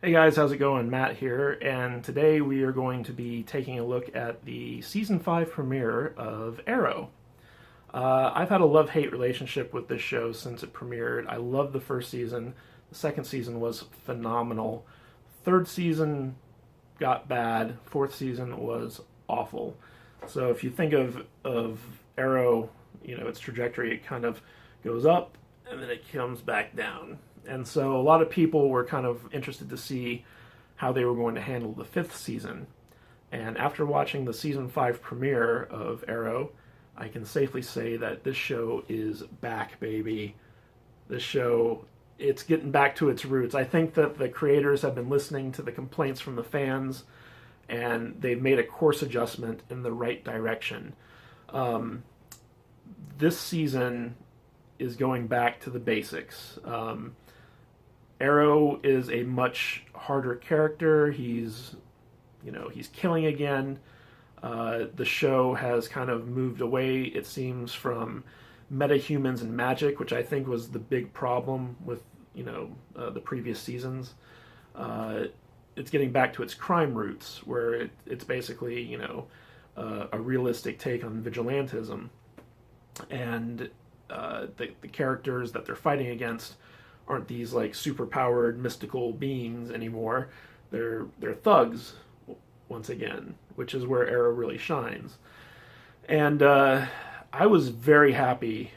Hey guys, how's it going? Matt here, and today we are going to be taking a look at the season 5 premiere of Arrow. I've had a love-hate relationship with this show since it premiered. I loved the first season. The second season was phenomenal. Third season got bad. Fourth season was awful. So if you think of Arrow, its trajectory, it kind of goes up and then it comes back down. And so a lot of people were kind of interested to see how they were going to handle the fifth season. And after watching the season 5 premiere of Arrow, I can safely say that this show is back, baby. This show, it's getting back to its roots. I think that the creators have been listening to the complaints from the fans, and they've made a course adjustment in the right direction. This season is going back to the basics. Arrow is a much harder character. He's killing again. The show has kind of moved away, it seems, from metahumans and magic, which I think was the big problem with the previous seasons. It's getting back to its crime roots, where it's basically a realistic take on vigilantism, and the characters that they're fighting against aren't these like super powered mystical beings anymore. They're thugs once again, which is where Arrow really shines. And I was very happy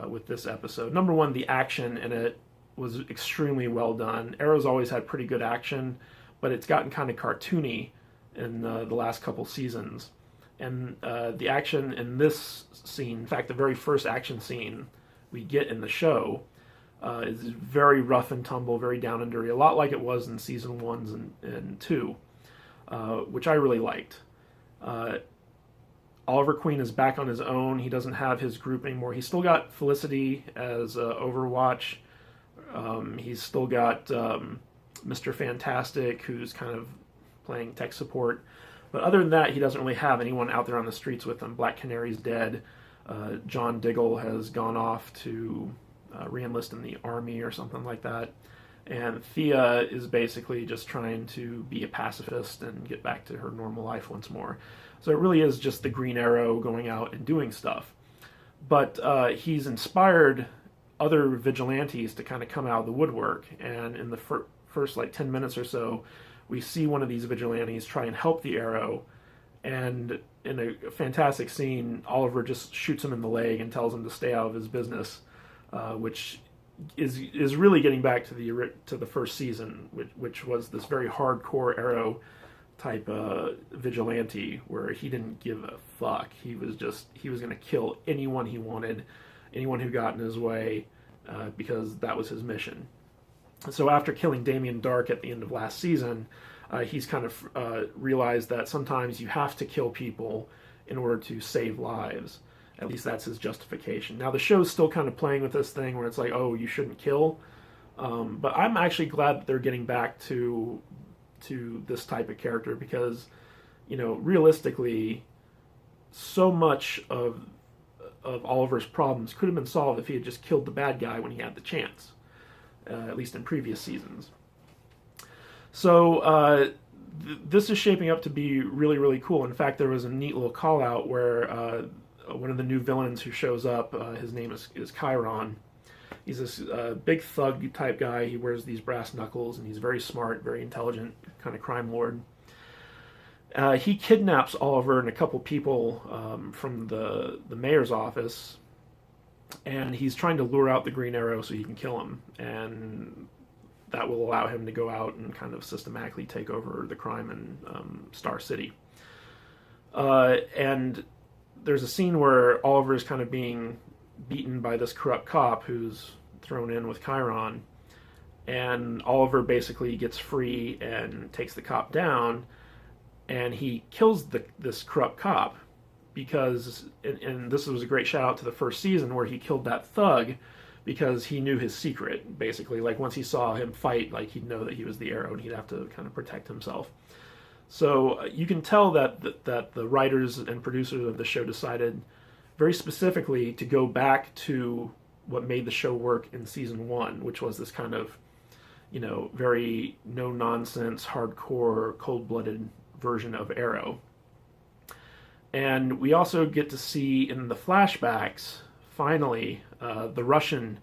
with this episode. Number one, the action in it was extremely well done. Arrow's always had pretty good action, but it's gotten kind of cartoony in the last couple seasons. And the action in this scene, in fact, the very first action scene we get in the show, is very rough and tumble, very down and dirty, a lot like it was in season 1 and 2, which I really liked. Oliver Queen is back on his own. He doesn't have his group anymore. He's still got Felicity as Overwatch. He's still got Mr. Fantastic, who's kind of playing tech support. But other than that, he doesn't really have anyone out there on the streets with him. Black Canary's dead. John Diggle has gone off to re-enlist in the army or something like that. And Thea is basically just trying to be a pacifist and get back to her normal life once more. So it really is just the Green Arrow going out and doing stuff. But he's inspired other vigilantes to kind of come out of the woodwork. And in the first like 10 minutes or so, we see one of these vigilantes try and help the Arrow. And in a fantastic scene, Oliver just shoots him in the leg and tells him to stay out of his business. Which is really getting back to the first season, which was this very hardcore Arrow type vigilante where he didn't give a fuck. He was going to kill anyone he wanted, anyone who got in his way, because that was his mission. So after killing Damien Dark at the end of last season, he's kind of realized that sometimes you have to kill people in order to save lives. At least that's his justification. Now the show's still kind of playing with this thing where it's like, oh, you shouldn't kill. But I'm actually glad that they're getting back to this type of character because, realistically, so much of Oliver's problems could have been solved if he had just killed the bad guy when he had the chance, at least in previous seasons. So this is shaping up to be really, really cool. In fact, there was a neat little call out where one of the new villains who shows up, his name is Chiron. He's this big thug type guy. He wears these brass knuckles, and he's very smart, very intelligent, kind of crime lord. He kidnaps Oliver and a couple people from the mayor's office, and he's trying to lure out the Green Arrow so he can kill him. And that will allow him to go out and kind of systematically take over the crime in Star City. And there's a scene where Oliver is kind of being beaten by this corrupt cop who's thrown in with Chiron, and Oliver basically gets free and takes the cop down, and he kills this corrupt cop because, and this was a great shout out to the first season where he killed that thug because he knew his secret, basically. Like once he saw him fight, like he'd know that he was the Arrow and he'd have to kind of protect himself. So you can tell that the writers and producers of the show decided very specifically to go back to what made the show work in season 1, which was this kind of very no nonsense, hardcore, cold blooded version of Arrow. And we also get to see in the flashbacks, finally, the Russian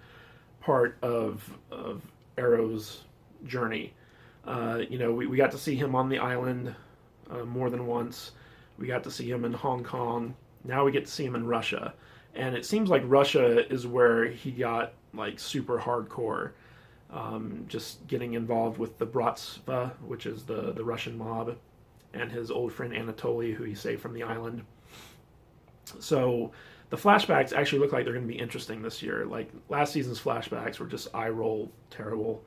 part of Arrow's journey. We got to see him on the island more than once. We got to see him in Hong Kong. Now we get to see him in Russia. And it seems like Russia is where he got like super hardcore, just getting involved with the Bratstva, which is the Russian mob, and his old friend Anatoly, who he saved from the island. So the flashbacks actually look like they're going to be interesting this year. Like last season's flashbacks were just eye roll terrible,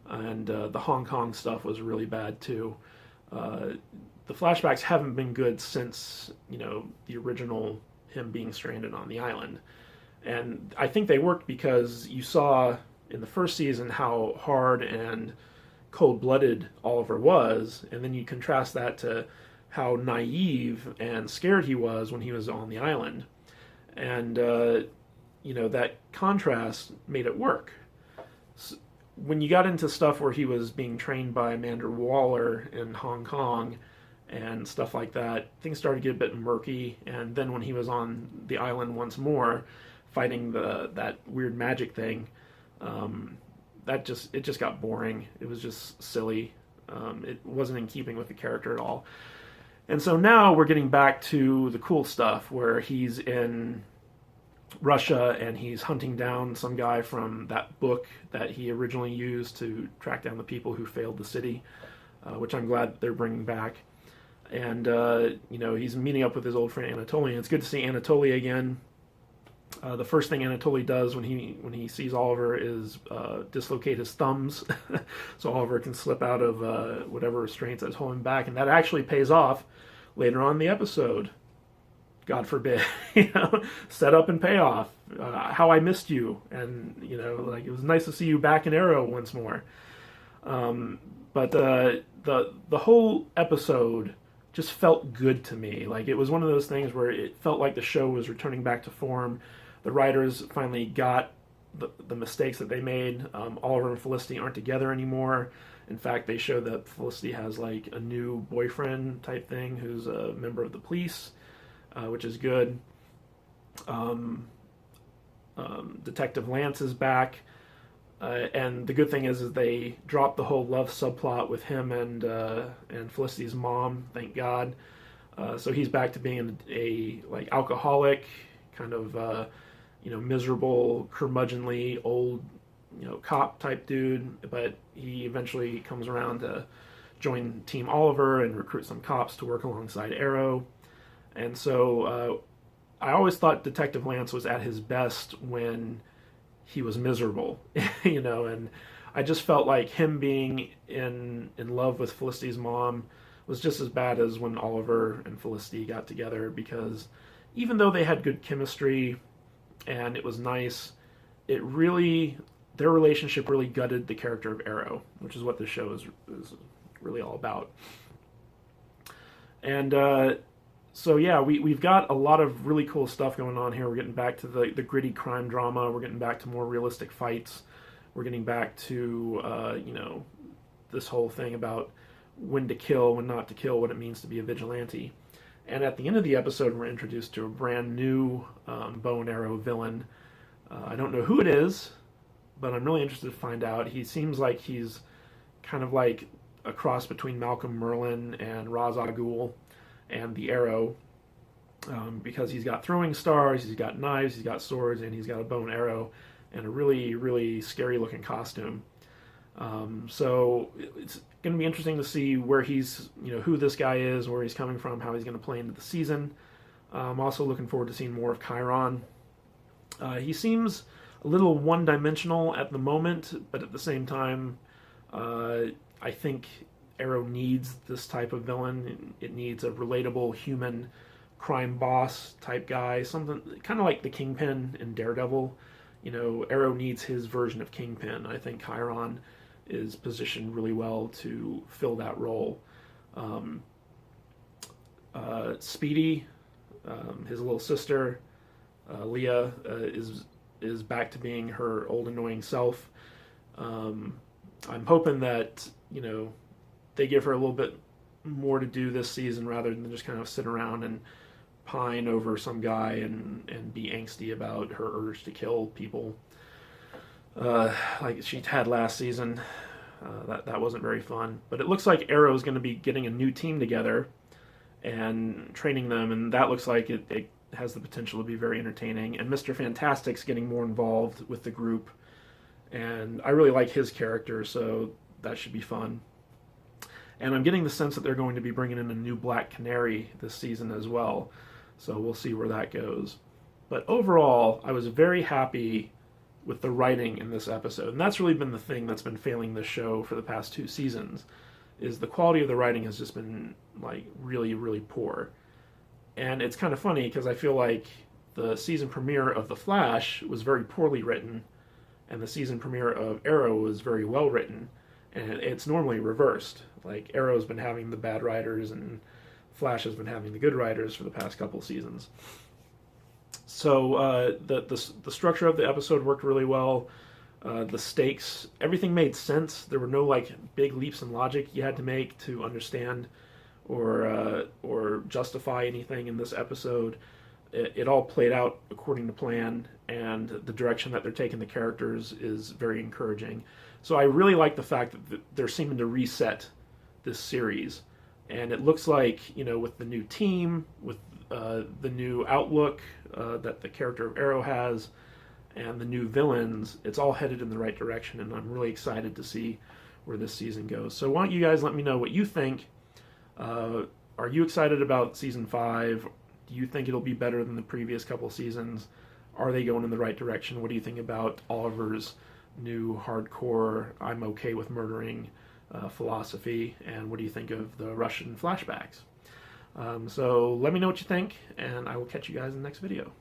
and the Hong Kong stuff was really bad too. The flashbacks haven't been good since the original him being stranded on the island, and I think they worked because you saw in the first season how hard and cold-blooded Oliver was, and then you contrast that to how naive and scared he was when he was on the island, and that contrast made it work. So when you got into stuff where he was being trained by Amanda Waller in Hong Kong and stuff like that, things started to get a bit murky, and then when he was on the island once more fighting that weird magic thing, it just got boring. It was just silly. It wasn't in keeping with the character at all. And so now we're getting back to the cool stuff where he's in Russia and he's hunting down some guy from that book that he originally used to track down the people who failed the city, which I'm glad they're bringing back. And he's meeting up with his old friend Anatoly, and it's good to see Anatoly again. The first thing Anatoly does when he sees Oliver is dislocate his thumbs, so Oliver can slip out of whatever restraints that's holding him back, and that actually pays off later on in the episode. God forbid, set up and pay off. How I missed you, and it was nice to see you back in Arrow once more. But the whole episode just felt good to me. Like it was one of those things where it felt like the show was returning back to form. The writers finally got the mistakes that they made. Oliver and Felicity aren't together anymore. In fact, they show that Felicity has like a new boyfriend type thing who's a member of the police, which is good. Detective Lance is back. And the good thing is they dropped the whole love subplot with him and Felicity's mom, thank God. So he's back to being a like alcoholic, kind of miserable, curmudgeonly old cop type dude. But he eventually comes around to join Team Oliver and recruit some cops to work alongside Arrow. And so I always thought Detective Lance was at his best when he was miserable, and I just felt like him being in love with Felicity's mom was just as bad as when Oliver and Felicity got together, because even though they had good chemistry and it was nice, their relationship really gutted the character of Arrow, which is what this show is really all about. And so yeah, we've got a lot of really cool stuff going on here. We're getting back to the gritty crime drama. We're getting back to more realistic fights. We're getting back to this whole thing about when to kill, when not to kill, what it means to be a vigilante. And at the end of the episode, we're introduced to a brand new bow and arrow villain. I don't know who it is, but I'm really interested to find out. He seems like he's kind of like a cross between Malcolm Merlyn and Ra's al Ghul and the Arrow, because he's got throwing stars, he's got knives, he's got swords, and he's got a bow and arrow, and a really, really scary looking costume. So it's going to be interesting to see where he's, who this guy is, where he's coming from, how he's going to play into the season. I'm also looking forward to seeing more of Chiron. He seems a little one-dimensional at the moment, but at the same time, I think Arrow needs this type of villain. It needs a relatable human crime boss type guy, something kind of like the Kingpin in Daredevil. Arrow needs his version of Kingpin. I think Chiron is positioned really well to fill that role. Speedy, his little sister, Leah, is back to being her old annoying self. I'm hoping that, they give her a little bit more to do this season rather than just kind of sit around and pine over some guy and be angsty about her urge to kill people like she had last season. That wasn't very fun. But it looks like Arrow is going to be getting a new team together and training them, and that looks like it has the potential to be very entertaining. And Mr. Fantastic's getting more involved with the group, and I really like his character, so that should be fun. And I'm getting the sense that they're going to be bringing in a new Black Canary this season as well, so we'll see where that goes. But overall, I was very happy with the writing in this episode, and that's really been the thing that's been failing this show for the past 2 seasons, is the quality of the writing has just been like really, really poor. And it's kind of funny because I feel like the season premiere of The Flash was very poorly written, and the season premiere of Arrow was very well written, and it's normally reversed. Like, Arrow's been having the bad writers, and Flash has been having the good writers for the past couple seasons. So the structure of the episode worked really well. The stakes, everything made sense. There were no like big leaps in logic you had to make to understand or justify anything in this episode. It all played out according to plan, and the direction that they're taking the characters is very encouraging. So I really like the fact that they're seeming to reset this series, and it looks like, with the new team, with the new outlook that the character of Arrow has, and the new villains, it's all headed in the right direction, and I'm really excited to see where this season goes. So why don't you guys let me know what you think. Are you excited about Season 5? Do you think it'll be better than the previous couple seasons? Are they going in the right direction? What do you think about Oliver's new hardcore, I'm okay with murdering philosophy? And what do you think of the Russian flashbacks? So let me know what you think, and I will catch you guys in the next video.